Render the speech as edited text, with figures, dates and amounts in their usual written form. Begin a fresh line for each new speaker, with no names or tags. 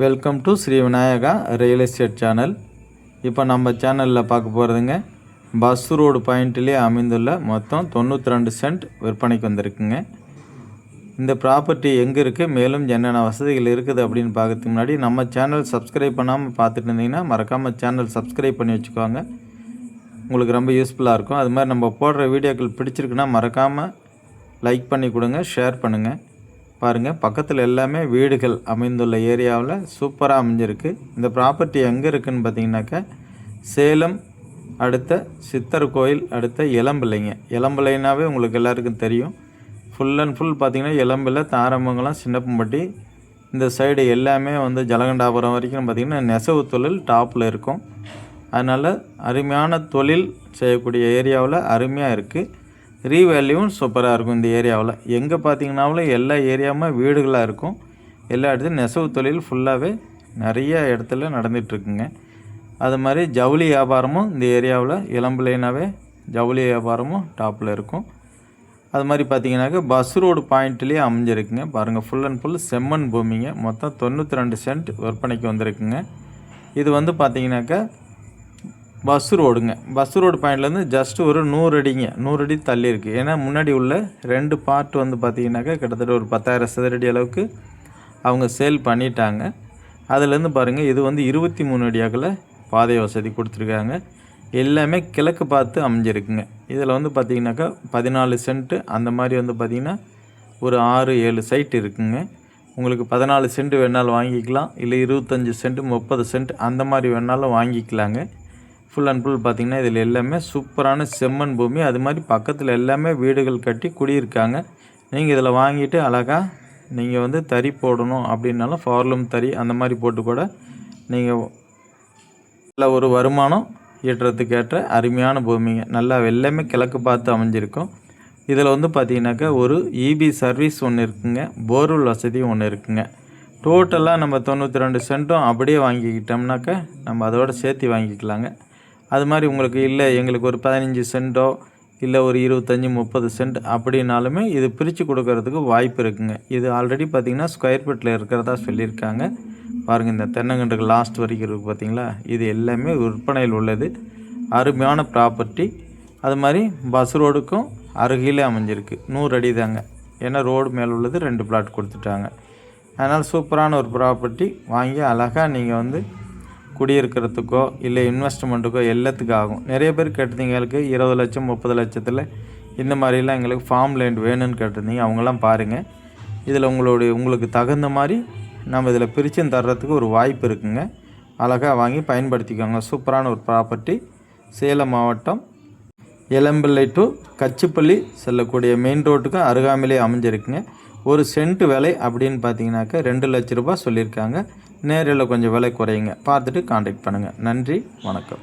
Welcome to Sri Vinayaka real estate channel. இப்போ நம்ம சேனலில் பார்க்க போகிறதுங்க, பஸ் ரோடு பாயிண்ட்லேயே அமைந்துள்ள மொத்தம் 92 சென்ட் விற்பனைக்கு வந்திருக்குங்க. இந்த ப்ராப்பர்ட்டி எங்கே இருக்குது, மேலும் என்னென்ன வசதிகள் இருக்குது அப்படின்னு பார்க்கறதுக்கு முன்னாடி நம்ம சேனல் சப்ஸ்கிரைப் பண்ணாமல் பார்த்துட்டு இருந்தீங்கன்னா மறக்காமல் சேனல் சப்ஸ்கிரைப் பண்ணி வச்சுக்கோங்க. உங்களுக்கு ரொம்ப யூஸ்ஃபுல்லாக இருக்கும். அது மாதிரி நம்ம போடுற வீடியோக்கள் பிடிச்சிருக்குன்னா மறக்காமல் லைக் பண்ணி கொடுங்க, ஷேர் பண்ணுங்கள். பாருங்கள், பக்கத்தில் எல்லாமே வீடுகள் அமைந்துள்ள ஏரியாவில் சூப்பராக அமைஞ்சிருக்கு. இந்த ப்ராப்பர்ட்டி எங்கே இருக்குதுன்னு பார்த்தீங்கன்னாக்கா, சேலம் அடுத்த சித்தர் கோயில் அடுத்த இளம்பிள்ளைங்க. இளம்பிள்ளைனாவே உங்களுக்கு எல்லாருக்கும் தெரியும். ஃபுல் அண்ட் ஃபுல் பார்த்திங்கன்னா இளம்பிள்ளை, தாரமங்கலம், சின்னப்பம்பட்டி இந்த சைடு எல்லாமே ஜலகண்டாபுரம் வரைக்கும் பார்த்திங்கன்னா நெசவு தொழில் டாப்பில் இருக்கும். அதனால் அருமையான தொழில் செய்யக்கூடிய ஏரியாவில் அருமையாக இருக்குது. ரீவேல்யூவும் சூப்பராக இருக்கும். இந்த ஏரியாவில் எங்கே பார்த்தீங்கன்னாலும் எல்லா ஏரியாவுமே வீடுகளாக இருக்கும். எல்லா இடத்துலையும் நெசவு தொழில் ஃபுல்லாகவே நிறைய இடத்துல நடந்துகிட்ருக்குங்க. அது மாதிரி ஜவுளி வியாபாரமும் இந்த ஏரியாவில் இளம்பிள்ளைனாவே ஜவுளி வியாபாரமும் டாப்பில் இருக்கும். அது மாதிரி பார்த்தீங்கன்னாக்கா பஸ் ரோடு பாயிண்ட்லேயே அமைஞ்சிருக்குங்க. பாருங்கள், ஃபுல் அண்ட் ஃபுல் செம்மண் பூமிங்க. மொத்தம் 92 சென்ட் விற்பனைக்கு வந்திருக்குங்க. இது பார்த்தீங்கன்னாக்கா பஸ் ரோடுங்க. பஸ் ரோடு பாயிண்ட்லேருந்து ஜஸ்ட் ஒரு 100 அடிங்க, 100 அடி தள்ளி இருக்குது. ஏன்னா முன்னாடி உள்ள 2 பார்ட் பார்த்தீங்கன்னாக்கா கிட்டத்தட்ட ஒரு 10,000 சதுரடி அளவுக்கு அவங்க சேல் பண்ணிட்டாங்க. அதுலேருந்து பாருங்கள், இது 23 அடி அகல பாதை வசதி கொடுத்துருக்காங்க. எல்லாமே கிழக்கு பார்த்து அமைஞ்சிருக்குங்க. இதில் பார்த்தீங்கன்னாக்கா 14 சென்ட்டு அந்த மாதிரி பார்த்திங்கன்னா ஒரு 6-7 சைட் இருக்குங்க. உங்களுக்கு 14 சென்ட் வேணாலும் வாங்கிக்கலாம், இல்லை 25 சென்ட் 30 சென்ட் அந்த மாதிரி வேணாலும் வாங்கிக்கலாங்க. ஃபுல் அண்ட் ஃபுல் பார்த்திங்கன்னா இதில் எல்லாமே சூப்பரான செம்மண் பூமி. அது மாதிரி பக்கத்தில் எல்லாமே வீடுகள் கட்டி குடியிருக்காங்க. நீங்கள் இதில் வாங்கிட்டு அழகாக நீங்கள் தறி போடணும் அப்படின்னாலும் ஃபார்லும் தறி அந்த மாதிரி போட்டு கூட நீங்கள் நல்ல ஒரு வருமானம் ஈட்டுறதுக்கு ஏற்ற அருமையான பூமிங்க. நல்லா எல்லாமே கிழக்கு பார்த்து அமைஞ்சிருக்கும். இதில் பார்த்திங்கனாக்கா ஒரு இபி சர்வீஸ் ஒன்று இருக்குங்க, போர்வெல் வசதியும் ஒன்று இருக்குங்க. டோட்டலாக நம்ம 92 சென்ட்டும் அப்படியே வாங்கிக்கிட்டோம்னாக்கா நம்ம அதோடு சேர்த்து வாங்கிக்கலாங்க. அது மாதிரி உங்களுக்கு இல்லை, எங்களுக்கு ஒரு 15 சென்ட்டோ இல்லை ஒரு 25-30 சென்ட் அப்படின்னாலுமே இது பிரித்து கொடுக்கறதுக்கு வாய்ப்பு இருக்குங்க. இது ஆல்ரெடி பார்த்திங்கன்னா ஸ்கொயர் ஃபீட்டில் இருக்கிறதா சொல்லியிருக்காங்க. பாருங்கள், இந்த தென்னங்கண்டுக்கு லாஸ்ட் வரைக்கும் இருக்குது பார்த்திங்களா. இது எல்லாமே விற்பனையில் உள்ளது. அருமையான ப்ராப்பர்ட்டி. அது மாதிரி பஸ் ரோடுக்கும் அருகிலே அமைஞ்சிருக்கு. 100 அடி தாங்க. ஏன்னா ரோடு மேலே உள்ளது 2 பிளாட் கொடுத்துட்டாங்க. அதனால் சூப்பரான ஒரு ப்ராப்பர்ட்டி. வாங்கி அழகாக நீங்கள் குடியிருக்கிறதுக்கோ இல்லை இன்வெஸ்ட்மெண்ட்டுக்கோ எல்லாத்துக்கும் ஆகும். நிறைய பேர் கேட்டிருந்தீங்க, எங்களுக்கு 20 லட்சம் 30 லட்சத்தில் இந்த மாதிரிலாம் எங்களுக்கு ஃபார்ம் லேண்ட் வேணும்னு கேட்டிருந்தீங்க. அவங்களாம் பாருங்கள், இதில் உங்களுக்கு தகுந்த மாதிரி நம்ம இதில் பிரித்து தர்றதுக்கு ஒரு வாய்ப்பு இருக்குங்க. அழகாக வாங்கி பயன்படுத்திக்கோங்க. சூப்பரான ஒரு ப்ராப்பர்ட்டி. சேலம் மாவட்டம் இளம்பிள்ளை டு கச்சிப்பள்ளி செல்லக்கூடிய மெயின் ரோட்டுக்கு அருகாமையிலே அமைஞ்சிருக்குங்க. ஒரு சென்ட் விலை அப்படின்னு பார்த்தீங்கன்னாக்கா 2 லட்ச ரூபா சொல்லியிருக்காங்க. நேரில் கொஞ்சம் விலை குறையுங்க. பார்த்துட்டு கான்டாக்ட் பண்ணுங்கள். நன்றி, வணக்கம்.